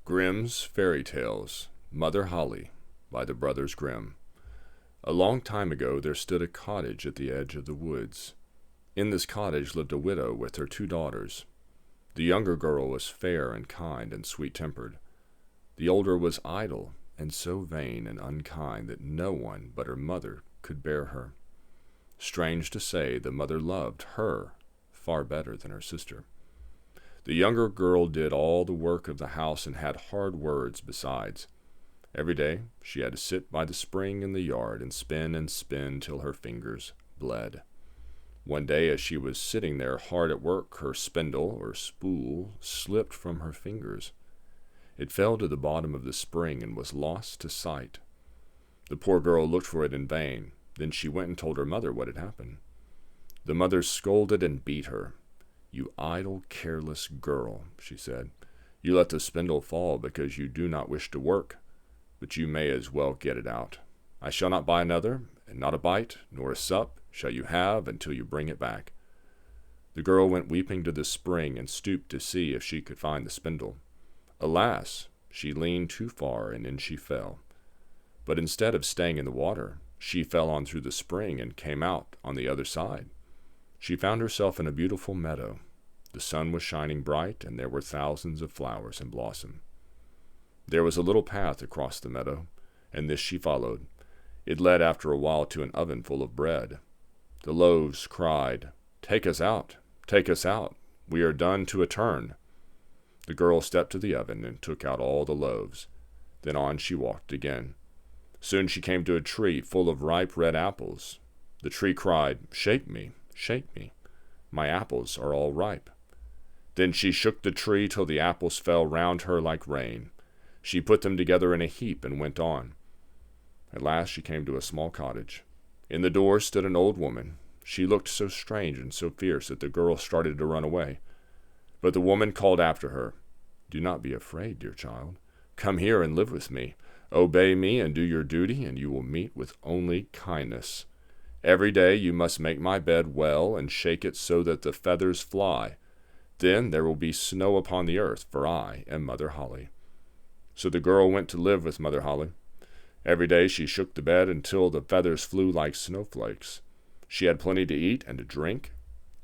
Grimm's Fairy Tales, Mother Holle, by the Brothers Grimm. A long time ago there stood a cottage at the edge of the woods. In this cottage lived a widow with her 2 daughters. The younger girl was fair and kind and sweet-tempered. The older was idle and so vain and unkind that no one but her mother could bear her. Strange to say, the mother loved her far better than her sister. The younger girl did all the work of the house and had hard words besides. Every day she had to sit by the spring in the yard and spin till her fingers bled. One day as she was sitting there hard at work, her spindle or spool slipped from her fingers. It fell to the bottom of the spring and was lost to sight. The poor girl looked for it in vain. Then she went and told her mother what had happened. The mother scolded and beat her. "You idle, careless girl," she said. "You let the spindle fall because you do not wish to work, but you may as well get it out. I shall not buy another, and not a bite, nor a sup shall you have until you bring it back." The girl went weeping to the spring and stooped to see if she could find the spindle. Alas! She leaned too far, and in she fell. But instead of staying in the water, she fell on through the spring and came out on the other side. She found herself in a beautiful meadow. The sun was shining bright, and there were thousands of flowers in blossom. There was a little path across the meadow, and this she followed. It led after a while to an oven full of bread. The loaves cried, take us out, we are done to a turn." The girl stepped to the oven and took out all the loaves. Then on she walked again. Soon she came to a tree full of ripe red apples. The tree cried, shake me, my apples are all ripe." Then she shook the tree till the apples fell round her like rain. She put them together in a heap and went on. At last she came to a small cottage. In the door stood an old woman. She looked so strange and so fierce that the girl started to run away. But the woman called after her, "Do not be afraid, dear child. Come here and live with me. Obey me and do your duty, and you will meet with only kindness. Every day you must make my bed well and shake it so that the feathers fly. Then there will be snow upon the earth, for I am Mother Holle." So the girl went to live with Mother Holle. Every day she shook the bed until the feathers flew like snowflakes. She had plenty to eat and to drink,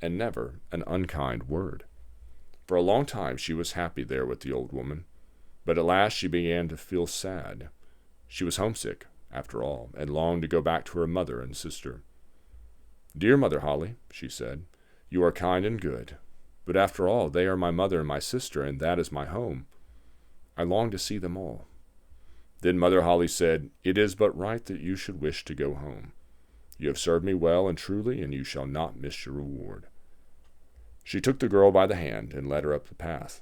and never an unkind word. For a long time she was happy there with the old woman, but at last she began to feel sad. She was homesick, after all, and longed to go back to her mother and sister. "Dear Mother Holle," she said, "you are kind and good, but after all they are my mother and my sister, and that is my home. I long to see them all." Then Mother Holle said, "It is but right that you should wish to go home. You have served me well and truly, and you shall not miss your reward." She took the girl by the hand and led her up the path.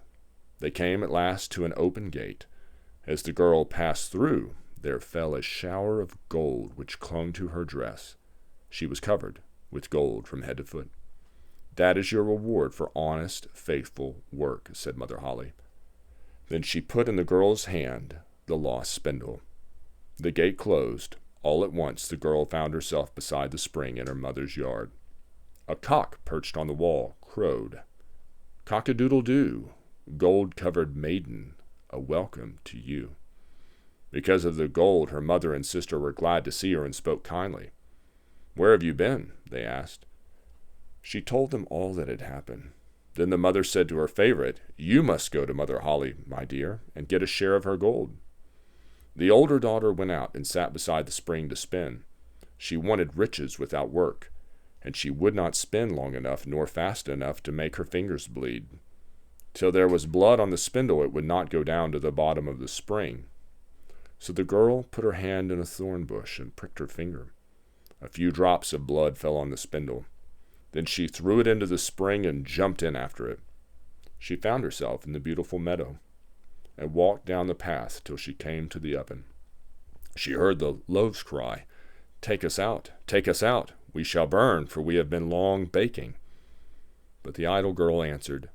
They came at last to an open gate. As the girl passed through, there fell a shower of gold which clung to her dress. She was covered with gold from head to foot. "That is your reward for honest, faithful work," said Mother Holle. Then she put in the girl's hand the lost spindle. The gate closed. All at once the girl found herself beside the spring in her mother's yard. A cock perched on the wall crowed, "Cock-a-doodle-doo, gold-covered maiden, a welcome to you." Because of the gold, her mother and sister were glad to see her and spoke kindly. "Where have you been?" they asked. She told them all that had happened. Then the mother said to her favorite, "You must go to Mother Holle, my dear, and get a share of her gold." The older daughter went out and sat beside the spring to spin. She wanted riches without work, and she would not spin long enough nor fast enough to make her fingers bleed. Till there was blood on the spindle, it would not go down to the bottom of the spring. So the girl put her hand in a thorn bush and pricked her finger. A few drops of blood fell on the spindle. Then she threw it into the spring and jumped in after it. She found herself in the beautiful meadow, and walked down the path till she came to the oven. She heard the loaves cry, take us out, we shall burn, for we have been long baking." But the idle girl answered,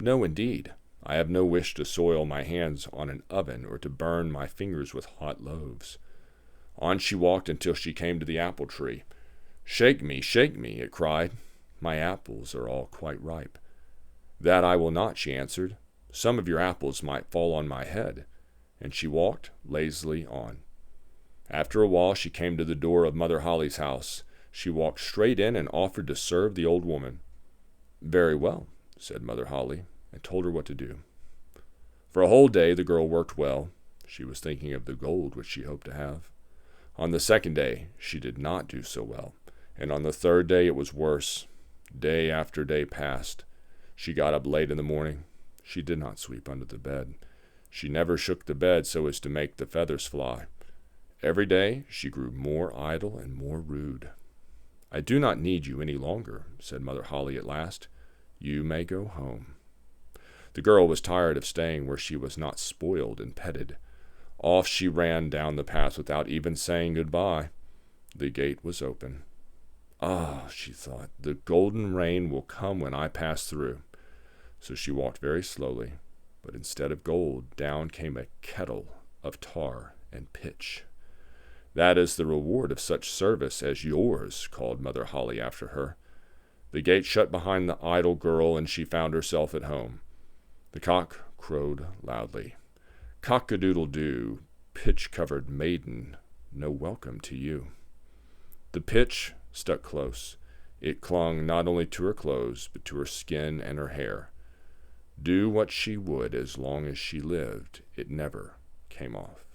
"No, indeed, I have no wish to soil my hands on an oven or to burn my fingers with hot loaves." On she walked until she came to the apple tree. shake me, it cried. "My apples are all quite ripe." "That I will not," she answered. Some of your apples might fall on my head." And she walked lazily on. After a while she came to the door of Mother Holle's house. She walked straight in and offered to serve the old woman. "Very well," said Mother Holle, and told her what to do. For a whole day the girl worked well. She was thinking of the gold which she hoped to have. On the second day she did not do so well, and on the third day it was worse. Day after day passed. She got up late in the morning. She did not sweep under the bed. She never shook the bed so as to make the feathers fly. Every day she grew more idle and more rude. "I do not need you any longer," said Mother Holle at last. "You may go home." The girl was tired of staying where she was not spoiled and petted. Off she ran down the path without even saying goodbye. The gate was open. "Ah," she thought, "the golden rain will come when I pass through." So she walked very slowly, but instead of gold, down came a kettle of tar and pitch. "That is the reward of such service as yours," called Mother Holle after her. The gate shut behind the idle girl, and she found herself at home. The cock crowed loudly. "Cock-a-doodle-doo, pitch-covered maiden, no welcome to you." The pitch stuck close. It clung not only to her clothes, but to her skin and her hair. Do what she would as long as she lived, it never came off.